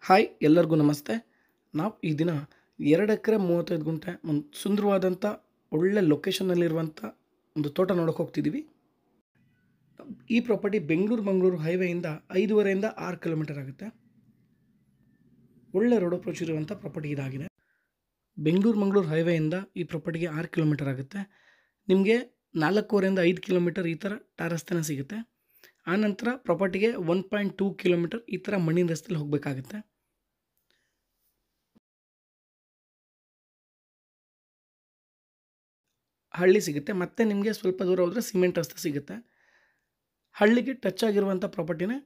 Hi ಎಲ್ಲರಿಗೂ ನಮಸ್ತೆ. ನಾವು ಈ ದಿನ 2 ಎಕರೆ 35 ಗುಂಟೆ ಒಂದು ಸುಂದರವಾದಂಥ ಒಳ್ಳೆ ಲೊಕೇಶನ್ನಲ್ಲಿರುವಂಥ ಒಂದು ತೋಟ ನೋಡೋಕೆ ಹೋಗ್ತಿದ್ದೀವಿ. ಈ ಪ್ರಾಪರ್ಟಿ ಬೆಂಗಳೂರು ಹೈವೇಯಿಂದ 5.5 6 ಕಿಲೋಮೀಟರ್ ಆಗುತ್ತೆ. ಒಳ್ಳೆ ರೋಡ್ ಅಪ್ರೋಚ್ ಇರುವಂಥ ಪ್ರಾಪರ್ಟಿ ಇದಾಗಿದೆ. ಬೆಂಗಳೂರು ಹೈವೇಯಿಂದ ಈ ಪ್ರಾಪರ್ಟಿಗೆ 6 ಕಿಲೋಮೀಟರ್ ಆಗುತ್ತೆ. ನಿಮಗೆ 4.5 5 ಕಿಲೋಮೀಟರ್ ಈ ಥರ ಟಾರ್ ರಸ್ತೆನ ಸಿಗುತ್ತೆ. ಆನಂತರ ಪ್ರಾಪರ್ಟಿಗೆ 1.2 ಕಿಲೋಮೀಟರ್ ಈ ಥರ ಮಣ್ಣಿನ ರಸ್ತೆಯಲ್ಲಿ ಹೋಗಬೇಕಾಗುತ್ತೆ. ಹಳ್ಳಿ ಸಿಗುತ್ತೆ, ಮತ್ತು ನಿಮಗೆ ಸ್ವಲ್ಪ ದೂರ ಹೋದರೆ ಸಿಮೆಂಟ್ ರಸ್ತೆ ಸಿಗುತ್ತೆ. ಹಳ್ಳಿಗೆ ಟಚ್ ಆಗಿರುವಂಥ ಪ್ರಾಪರ್ಟಿನೇ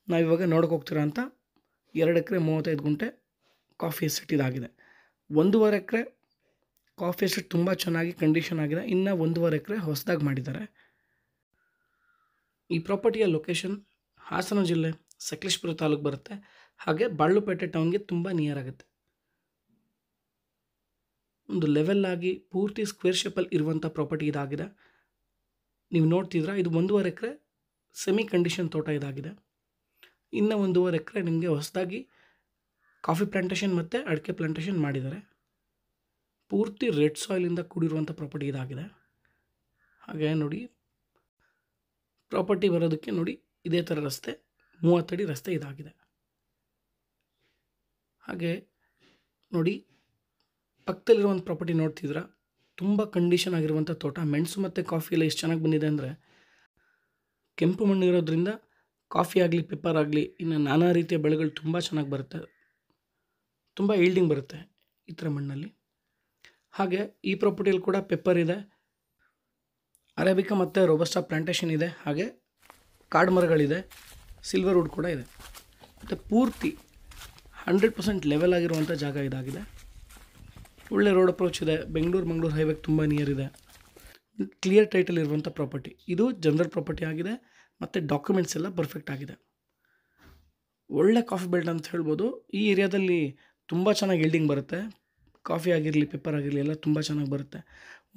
ನಾವಿವಾಗ ನೋಡೋಕೆ ಹೋಗ್ತಿರೋ ಅಂಥ 2 ಎಕರೆ 35 ಗುಂಟೆ ಕಾಫಿ ಎಸ್ಟೇಟ್ ಇದಾಗಿದೆ. 1.5 ಎಕರೆ ಕಾಫಿ ಎಸ್ಟೇಟ್ ತುಂಬ ಚೆನ್ನಾಗಿ ಕಂಡೀಷನ್ ಆಗಿದೆ. ಇನ್ನು 1.5 ಎಕರೆ ಹೊಸದಾಗಿ ಮಾಡಿದ್ದಾರೆ. ಈ ಪ್ರಾಪರ್ಟಿಯ ಲೊಕೇಶನ್ ಹಾಸನ ಜಿಲ್ಲೆ ಸಕಲೇಶಪುರ ತಾಲೂಕು ಬರುತ್ತೆ. ಹಾಗೆ ಬಾಳುಪೇಟೆ ಟೌನ್ಗೆ ತುಂಬ ನಿಯರ್ ಆಗುತ್ತೆ. ಒಂದು ಲೆವೆಲ್ ಆಗಿ ಪೂರ್ತಿ ಸ್ಕ್ವೇರ್ ಶೇಪಲ್ಲಿ ಇರುವಂಥ ಪ್ರಾಪರ್ಟಿ ಇದಾಗಿದೆ. ನೀವು ನೋಡ್ತಿದ್ರೆ ಇದು 1.5 ಎಕರೆ ಸೆಮಿ ಕಂಡೀಷನ್ ತೋಟ ಇದಾಗಿದೆ. ಇನ್ನು 1.5 ಎಕರೆ ನಿಮಗೆ ಹೊಸದಾಗಿ ಕಾಫಿ ಪ್ಲಾಂಟೇಶನ್ ಮತ್ತು ಅಡಿಕೆ ಪ್ಲಾಂಟೇಶನ್ ಮಾಡಿದ್ದಾರೆ. ಪೂರ್ತಿ ರೆಡ್ ಸಾಯಿಲಿಂದ ಕೂಡಿರುವಂಥ ಪ್ರಾಪರ್ಟಿ ಇದಾಗಿದೆ. ಹಾಗೆ ನೋಡಿ, ಪ್ರಾಪರ್ಟಿ ಬರೋದಕ್ಕೆ ನೋಡಿ ಇದೇ ಥರ ರಸ್ತೆ 30 ಅಡಿ ರಸ್ತೆ ಇದಾಗಿದೆ. ಹಾಗೆ ನೋಡಿ, ಪಕ್ಕದಲ್ಲಿರುವಂಥ ಪ್ರಾಪರ್ಟಿ ನೋಡ್ತಿದ್ರೆ ತುಂಬ ಕಂಡೀಷನ್ ಆಗಿರುವಂಥ ತೋಟ. ಮೆಣಸು ಮತ್ತು ಕಾಫಿ ಎಲ್ಲ ಎಷ್ಟು ಚೆನ್ನಾಗಿ ಬಂದಿದೆ ಅಂದರೆ, ಕೆಂಪು ಮಣ್ಣು ಇರೋದ್ರಿಂದ ಕಾಫಿ ಆಗಲಿ ಪೆಪ್ಪರ್ ಆಗಲಿ ಇನ್ನು ನಾನಾ ರೀತಿಯ ಬೆಳೆಗಳು ತುಂಬ ಚೆನ್ನಾಗಿ ಬರುತ್ತೆ. ತುಂಬ ಈಲ್ಡಿಂಗ್ ಬರುತ್ತೆ ಈ ಥರ ಮಣ್ಣಲ್ಲಿ. ಹಾಗೆ ಈ ಪ್ರಾಪರ್ಟಿಯಲ್ಲಿ ಕೂಡ ಪೆಪ್ಪರ್ ಇದೆ, ಅರೇಬಿಕಾ ಮತ್ತು ರೋಬಸ್ಟಾ ಪ್ಲಾಂಟೇಶನ್ ಇದೆ. ಹಾಗೆ ಕಾಡು ಮರಗಳಿದೆ, ಸಿಲ್ವರ್ ವುಡ್ ಕೂಡ ಇದೆ. ಮತ್ತು ಪೂರ್ತಿ 100% ಲೆವೆಲ್ ಆಗಿರುವಂಥ ಜಾಗ ಇದಾಗಿದೆ. ಒಳ್ಳೆ ರೋಡ್ ಅಪ್ರೋಚ್ ಇದೆ. ಬೆಂಗಳೂರು ಹೈವೇಗೆ ತುಂಬ ನಿಯರ್ ಇದೆ. ಕ್ಲಿಯರ್ ಟೈಟಲ್ ಇರುವಂಥ ಪ್ರಾಪರ್ಟಿ ಇದು. ಜನರಲ್ ಪ್ರಾಪರ್ಟಿ ಆಗಿದೆ ಮತ್ತು ಡಾಕ್ಯುಮೆಂಟ್ಸ್ ಎಲ್ಲ ಪರ್ಫೆಕ್ಟ್ ಆಗಿದೆ. ಒಳ್ಳೆ ಕಾಫಿ ಬೆಲ್ಟ್ ಅಂತ ಹೇಳ್ಬೋದು. ಈ ಏರಿಯಾದಲ್ಲಿ ತುಂಬ ಚೆನ್ನಾಗಿ ಈಲ್ಡಿಂಗ್ ಬರುತ್ತೆ. ಕಾಫಿ ಆಗಿರಲಿ ಪೆಪ್ಪರ್ ಆಗಿರಲಿ ಎಲ್ಲ ತುಂಬ ಚೆನ್ನಾಗಿ ಬರುತ್ತೆ.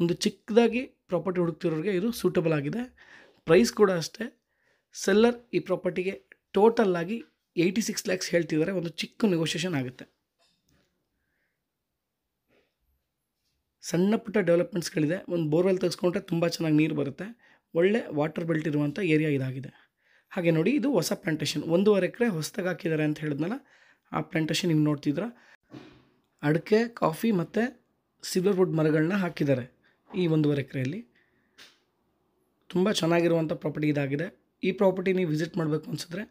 ಒಂದು ಚಿಕ್ಕದಾಗಿ ಪ್ರಾಪರ್ಟಿ ಹುಡುಕ್ತಿರೋರಿಗೆ ಇದು ಸೂಟಬಲ್ ಆಗಿದೆ. ಪ್ರೈಸ್ ಕೂಡ ಅಷ್ಟೇ. ಸೆಲ್ಲರ್ ಈ ಪ್ರಾಪರ್ಟಿಗೆ ಟೋಟಲ್ ಆಗಿ 86 lakhs ಹೇಳ್ತಿದ್ದಾರೆ. ಒಂದು ಚಿಕ್ಕ ನೆಗೋಷಿಯೇಷನ್ ಆಗುತ್ತೆ. ಸಣ್ಣ ಪುಟ್ಟ ಡೆವಲಪ್ಮೆಂಟ್ಸ್ಗಳಿದೆ. ಒಂದು ಬೋರ್ವೆಲ್ ತೆಗೆಸ್ಕೊಂಡ್ರೆ ತುಂಬ ಚೆನ್ನಾಗಿ ನೀರು ಬರುತ್ತೆ. ಒಳ್ಳೆ ವಾಟರ್ ಬೆಲ್ಟ್ ಇರುವಂಥ ಏರಿಯಾ ಇದಾಗಿದೆ. ಹಾಗೆ ನೋಡಿ, ಇದು ಹೊಸ ಪ್ಲಾಂಟೇಶನ್ 1.5 ಎಕರೆ ಹೊಸದಾಗಿ ಹಾಕಿದ್ದಾರೆ ಅಂತ ಹೇಳಿದ್ನಲ್ಲ, ಆ ಪ್ಲಾಂಟೇಶನ್ ನೀವು ನೋಡ್ತಿದ್ರೆ ಅಡಿಕೆ, ಕಾಫಿ ಮತ್ತು ಸಿಲ್ವರ್ ವುಡ್ ಮರಗಳನ್ನ ಹಾಕಿದ್ದಾರೆ ಈ 1.5 ಎಕರೆಯಲ್ಲಿ. ತುಂಬ ಚೆನ್ನಾಗಿರುವಂಥ ಪ್ರಾಪರ್ಟಿ ಇದಾಗಿದೆ. ಈ ಪ್ರಾಪರ್ಟಿ ನೀವು ವಿಸಿಟ್ ಮಾಡಬೇಕು ಅನಿಸಿದ್ರೆ,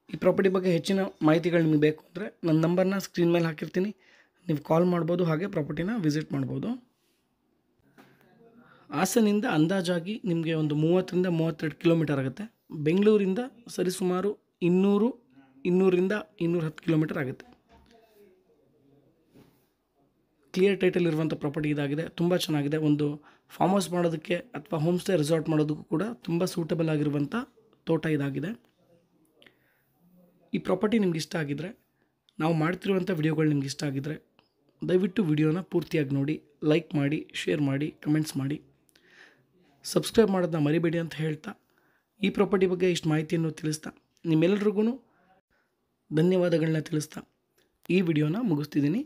ಈ ಪ್ರಾಪರ್ಟಿ ಬಗ್ಗೆ ಹೆಚ್ಚಿನ ಮಾಹಿತಿಗಳು ನಿಮಗೆ ಬೇಕು ಅಂದರೆ ನನ್ನ ನಂಬರ್ನ ಸ್ಕ್ರೀನ್ ಮೇಲೆ ಹಾಕಿರ್ತೀನಿ, ನೀವು ಕಾಲ್ ಮಾಡ್ಬೋದು. ಹಾಗೆ ಪ್ರಾಪರ್ಟಿನ ವಿಸಿಟ್ ಮಾಡ್ಬೋದು. ಹಾಸನಿಂದ ಅಂದಾಜಾಗಿ ನಿಮಗೆ ಒಂದು 30ರಿಂದ 32 ಕಿಲೋಮೀಟರ್ ಆಗುತ್ತೆ. ಬೆಂಗಳೂರಿಂದ ಸರಿಸುಮಾರು 200ರಿಂದ 210 ಕಿಲೋಮೀಟರ್ ಆಗುತ್ತೆ. ಕ್ಲಿಯರ್ ಟೈಟಲ್ ಇರುವಂಥ ಪ್ರಾಪರ್ಟಿ ಇದಾಗಿದೆ. ತುಂಬ ಚೆನ್ನಾಗಿದೆ. ಒಂದು ಫಾರ್ಮ್ ಹೌಸ್ ಮಾಡೋದಕ್ಕೆ ಅಥವಾ ಹೋಮ್ ಸ್ಟೇ ರೆಸಾರ್ಟ್ ಮಾಡೋದಕ್ಕೂ ಕೂಡ ತುಂಬ ಸೂಟಬಲ್ ಆಗಿರುವಂಥ ತೋಟ ಇದಾಗಿದೆ. ಈ ಪ್ರಾಪರ್ಟಿ ನಿಮ್ಗೆ ಇಷ್ಟ ಆಗಿದ್ದರೆ, ನಾವು ಮಾಡ್ತಿರುವಂಥ ವಿಡಿಯೋಗಳು ನಿಮ್ಗೆ ಇಷ್ಟ ಆಗಿದ್ದರೆ ದಯವಿಟ್ಟು ವಿಡಿಯೋನ ಪೂರ್ತಿಯಾಗಿ ನೋಡಿ, ಲೈಕ್ ಮಾಡಿ, ಶೇರ್ ಮಾಡಿ, ಕಮೆಂಟ್ಸ್ ಮಾಡಿ, ಸಬ್ಸ್ಕ್ರೈಬ್ ಮಾಡೋದನ್ನ ಮರಿಬೇಡಿ ಅಂತ ಹೇಳ್ತಾ, ಈ ಪ್ರಾಪರ್ಟಿ ಬಗ್ಗೆ ಇಷ್ಟು ಮಾಹಿತಿಯನ್ನು ತಿಳಿಸ್ತಾ, ನಿಮ್ಮೆಲ್ಲರಿಗೂ ಧನ್ಯವಾದಗಳನ್ನ ತಿಳಿಸ್ತಾ ಈ ವಿಡಿಯೋನ ಮುಗಿಸ್ತಿದ್ದೀನಿ.